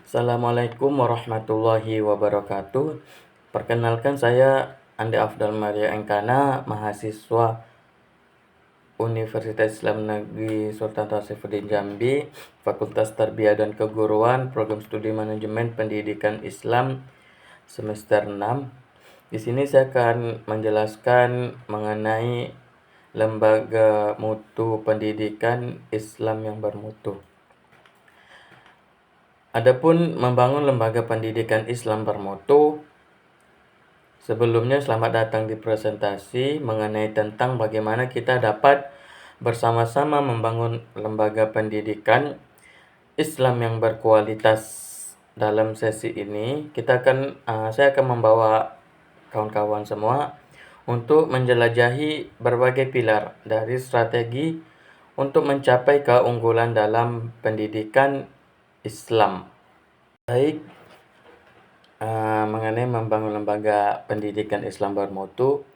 Assalamualaikum warahmatullahi wabarakatuh. Perkenalkan saya Andi Afdal Maria Engkana, mahasiswa Universitas Islam Negeri Sultan Tasaifuddin Jambi, Fakultas Tarbiyah dan Keguruan, Program Studi Manajemen Pendidikan Islam semester 6. Di sini saya akan menjelaskan mengenai lembaga mutu pendidikan Islam yang bermutu. Adapun membangun lembaga pendidikan Islam bermutu, sebelumnya selamat datang di presentasi mengenai tentang bagaimana kita dapat bersama-sama membangun lembaga pendidikan Islam yang berkualitas. Dalam sesi ini saya akan membawa kawan-kawan semua untuk menjelajahi berbagai pilar dari strategi untuk mencapai keunggulan dalam pendidikan Islam. Baik, mengenai membangun lembaga pendidikan Islam bermutu,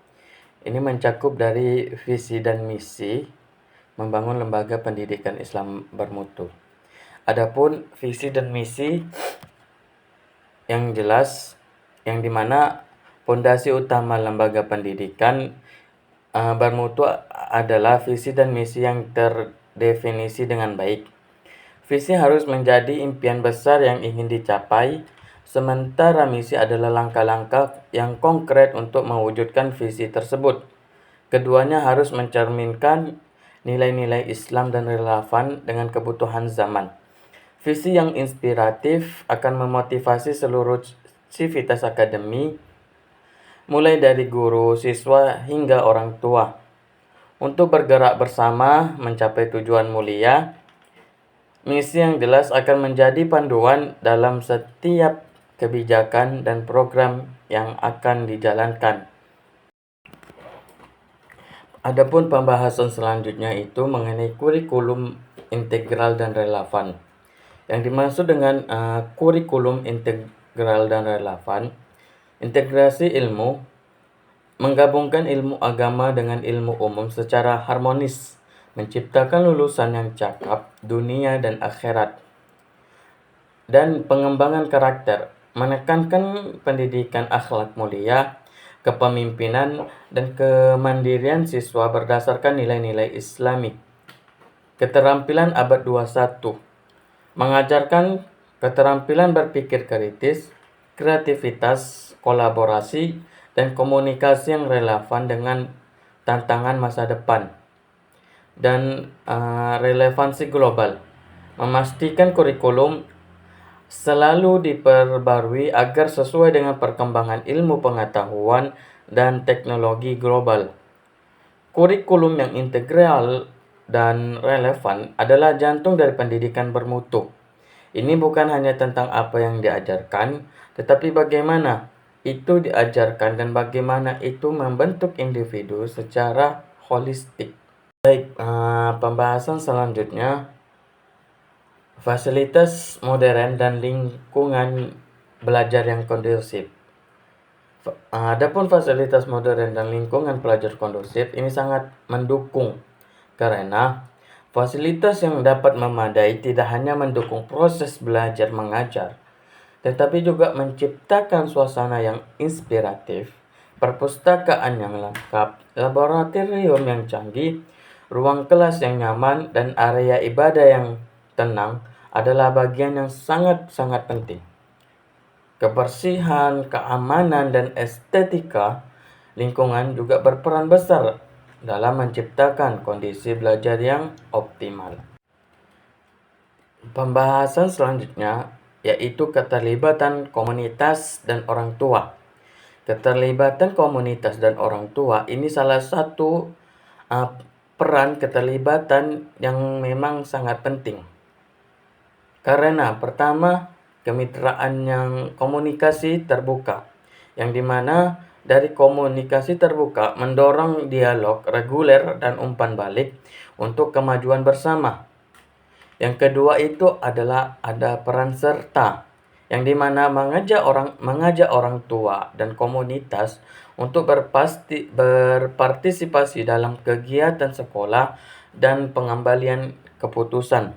ini mencakup dari visi dan misi membangun lembaga pendidikan Islam bermutu. Adapun visi dan misi yang jelas, yang dimana fondasi utama lembaga pendidikan bermutu adalah visi dan misi yang terdefinisi dengan baik. Visi harus menjadi impian besar yang ingin dicapai, sementara misi adalah langkah-langkah yang konkret untuk mewujudkan visi tersebut. Keduanya harus mencerminkan nilai-nilai Islam dan relevan dengan kebutuhan zaman. Visi yang inspiratif akan memotivasi seluruh sivitas akademi, mulai dari guru, siswa, hingga orang tua, untuk bergerak bersama mencapai tujuan mulia. Misi yang jelas akan menjadi panduan dalam setiap kebijakan dan program yang akan dijalankan. Adapun pembahasan selanjutnya itu mengenai kurikulum integral dan relevan. Yang dimaksud dengan kurikulum integral dan relevan, integrasi ilmu, menggabungkan ilmu agama dengan ilmu umum secara harmonis, menciptakan lulusan yang cakap dunia dan akhirat. Dan pengembangan karakter, menekankan pendidikan akhlak mulia, kepemimpinan, dan kemandirian siswa berdasarkan nilai-nilai Islami. Keterampilan abad 21, mengajarkan keterampilan berpikir kritis, kreativitas, kolaborasi, dan komunikasi yang relevan dengan tantangan masa depan. Dan relevansi global, memastikan kurikulum selalu diperbarui agar sesuai dengan perkembangan ilmu pengetahuan dan teknologi global. Kurikulum yang integral dan relevan adalah jantung dari pendidikan bermutu. Ini bukan hanya tentang apa yang diajarkan, tetapi bagaimana itu diajarkan dan bagaimana itu membentuk individu secara holistik. Baik, pembahasan selanjutnya, fasilitas modern dan lingkungan belajar yang kondusif. Adapun fasilitas modern dan lingkungan belajar kondusif ini sangat mendukung, karena fasilitas yang dapat memadai tidak hanya mendukung proses belajar mengajar, tetapi juga menciptakan suasana yang inspiratif, perpustakaan yang lengkap, laboratorium yang canggih, ruang kelas yang nyaman, dan area ibadah yang tenang adalah bagian yang sangat-sangat penting. Kebersihan, keamanan, dan estetika lingkungan juga berperan besar dalam menciptakan kondisi belajar yang optimal. Pembahasan selanjutnya yaitu keterlibatan komunitas dan orang tua. Keterlibatan komunitas dan orang tua ini salah satu peran keterlibatan yang memang sangat penting. Karena pertama, kemitraan yang komunikasi terbuka, yang dimana dari komunikasi terbuka mendorong dialog reguler dan umpan balik untuk kemajuan bersama. Yang kedua itu adalah ada peran serta, yang dimana mengajak orang tua dan komunitas untuk berpartisipasi dalam kegiatan sekolah dan pengambilan keputusan.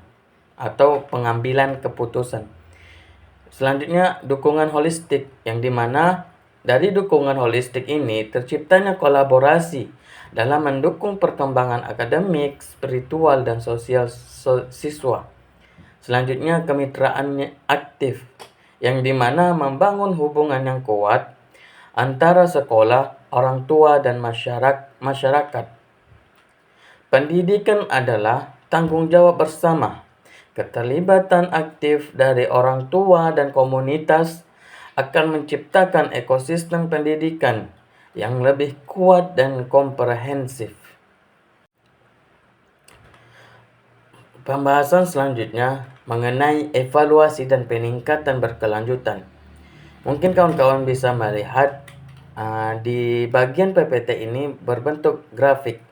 Selanjutnya, dukungan holistik, yang dimana dari dukungan holistik ini terciptanya kolaborasi dalam mendukung perkembangan akademik, spiritual, dan sosial siswa. Selanjutnya, kemitraan aktif, yang dimana membangun hubungan yang kuat antara sekolah, orang tua, dan masyarakat. Pendidikan adalah tanggung jawab bersama. Keterlibatan aktif dari orang tua dan komunitas akan menciptakan ekosistem pendidikan yang lebih kuat dan komprehensif. Pembahasan selanjutnya mengenai evaluasi dan peningkatan berkelanjutan. Mungkin kawan-kawan bisa melihat di bagian PPT ini berbentuk grafik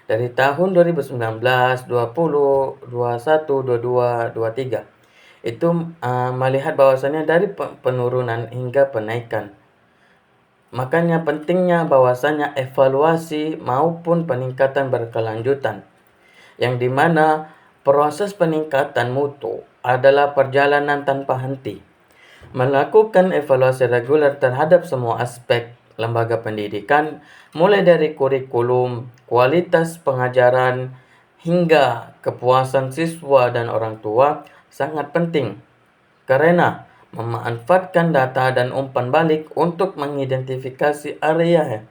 dari tahun 2019, 20, 21, 22, 23. Itu melihat bahwasannya dari penurunan hingga penaikan. Makanya pentingnya bahwasannya evaluasi maupun peningkatan berkelanjutan, yang dimana proses peningkatan mutu adalah perjalanan tanpa henti. Melakukan evaluasi reguler terhadap semua aspek lembaga pendidikan, mulai dari kurikulum, kualitas pengajaran, hingga kepuasan siswa dan orang tua, sangat penting. Karena memanfaatkan data dan umpan balik untuk mengidentifikasi area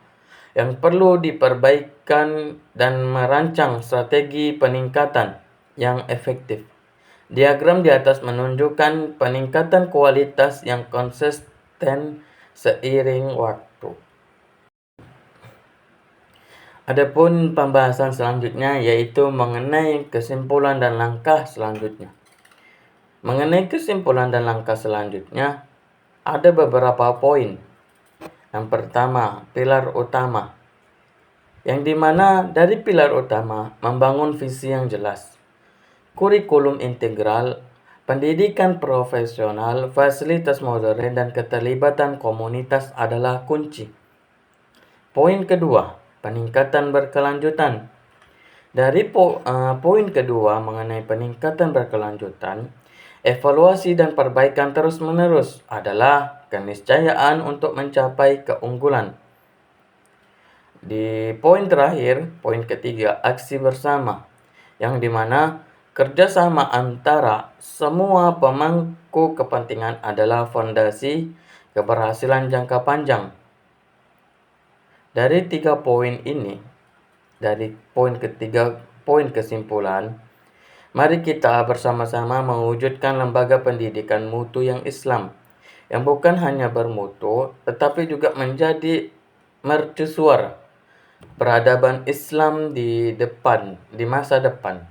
yang perlu diperbaikan dan merancang strategi peningkatan yang efektif. Diagram di atas menunjukkan peningkatan kualitas yang konsisten seiring waktu. Adapun pembahasan selanjutnya yaitu mengenai kesimpulan dan langkah selanjutnya. Mengenai kesimpulan dan langkah selanjutnya, ada beberapa poin. Yang pertama, pilar utama. Yang dimana dari pilar utama, membangun visi yang jelas. Kurikulum integral, pendidikan profesional, fasilitas modern, dan keterlibatan komunitas adalah kunci. Poin kedua, peningkatan berkelanjutan. Dari poin kedua mengenai peningkatan berkelanjutan, evaluasi dan perbaikan terus-menerus adalah keniscayaan untuk mencapai keunggulan. Di poin terakhir, poin ketiga, aksi bersama, yang dimana kerjasama antara semua pemangku kepentingan adalah fondasi keberhasilan jangka panjang. Dari 3 poin ini, dari poin ketiga, poin kesimpulan, mari kita bersama-sama mewujudkan lembaga pendidikan mutu yang Islam, yang bukan hanya bermutu, tetapi juga menjadi mercusuar peradaban Islam di masa depan.